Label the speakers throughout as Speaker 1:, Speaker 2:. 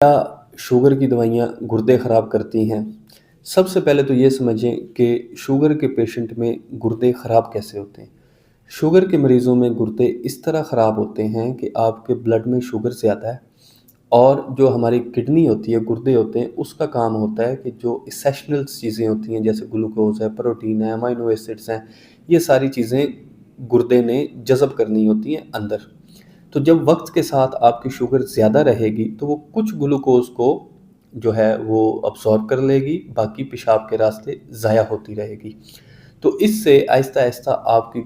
Speaker 1: क्या शुगर की दवाइयाँ गुर्दे ख़राब करती हैं? सबसे पहले तो ये समझें कि शुगर के पेशेंट में गुर्दे ख़राब कैसे होते हैं। शुगर के मरीज़ों में गुर्दे इस तरह ख़राब होते हैं कि आपके ब्लड में शुगर ज़्यादा है और जो हमारी किडनी होती है, गुर्दे होते हैं, उसका काम होता है कि जो एसेंशियल्स चीज़ें होती हैं जैसे ग्लूकोज़ है, प्रोटीन है, अमाइनो एसिड्स हैं, ये सारी चीज़ें गुर्दे ने जज़ब करनी होती हैं अंदर। तो जब वक़्त के साथ आपकी शुगर ज़्यादा रहेगी, तो वो कुछ ग्लूकोज़ को जो है वो अब्ज़ॉर्ब कर लेगी, बाकी पेशाब के रास्ते ज़ाया होती रहेगी। तो इससे आहिस्ता-आहिस्ता आपकी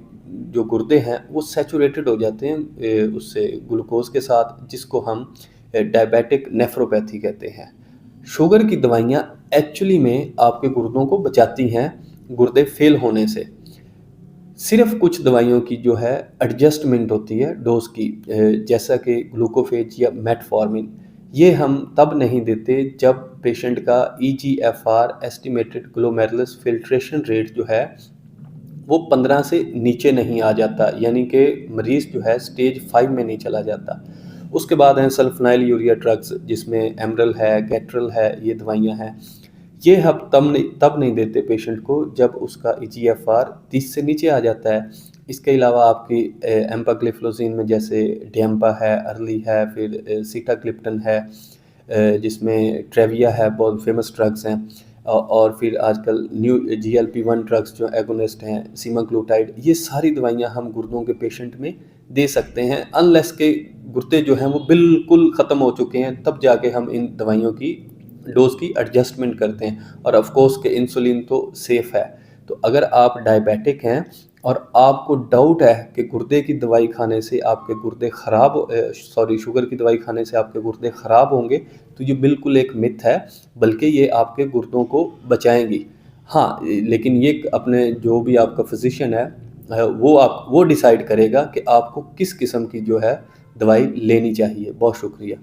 Speaker 1: जो गुर्दे हैं, वो सैचुरेटेड हो जाते हैं उससे ग्लूकोज़ के साथ, जिसको हम डायबिटिक नेफ्रोपैथी कहते हैं। शुगर की दवाइयाँ एक्चुअली में आपके गुर्दों को बचाती हैं, गुर्दे फ़ेल होने से। सिर्फ़ कुछ दवाइयों की जो है एडजस्टमेंट होती है डोज़ की, जैसा कि ग्लूकोफ़ेज या मेटफ़ॉर्मिन, ये हम तब नहीं देते जब पेशेंट का ईजीएफ़आर एस्टिमेटेड ग्लोमेरुलस फ़िल्ट्रेशन रेट जो है वो 15 से नीचे नहीं आ जाता, यानी कि मरीज़ जो है स्टेज 5 में नहीं चला जाता। उसके बाद हैं सल्फ़ोनाइल-यूरिया ड्रग्स, जिसमें एमरल है, गेट्रल है, ये दवाइयाँ हैं। ये हम तब नहीं देते पेशेंट को जब उसका ईजीएफ़आर 30 से नीचे आ जाता है। इसके अलावा आपकी एम्पाग्लिफ्लोज़िन में जैसे डिएम्पा है, अर्ली है, फिर सीटाग्लिप्टन है, जिसमें ट्रेविया है, बहुत फ़ेमस ड्रग्स हैं। और फिर आजकल न्यू जीएलपी-1 ड्रग्स जो एगोनिस्ट हैं, सीमाग्लूटाइड, ये सारी दवाइयाँ हम गुर्दों के पेशेंट में दे सकते हैं, अनलेस के गुर्दे जो हैं वो बिल्कुल ख़त्म हो चुके हैं, तब जाके हम इन दवाइयों की डोज़ की एडजस्टमेंट करते हैं। और ऑफ़ कोर्स कि इंसुलिन तो सेफ़ है। तो अगर आप डायबिटिक हैं और आपको डाउट है कि गुर्दे की दवाई खाने से आपके गुर्दे ख़राब शुगर की दवाई खाने से आपके गुर्दे ख़राब होंगे, तो ये बिल्कुल एक मिथ है, बल्कि ये आपके गुर्दों को बचाएँगी। हाँ, लेकिन ये अपने जो भी आपका फ़िज़िशियन है, वो डिसाइड करेगा कि आपको किस किस्म की जो है दवाई लेनी चाहिए। बहुत शुक्रिया।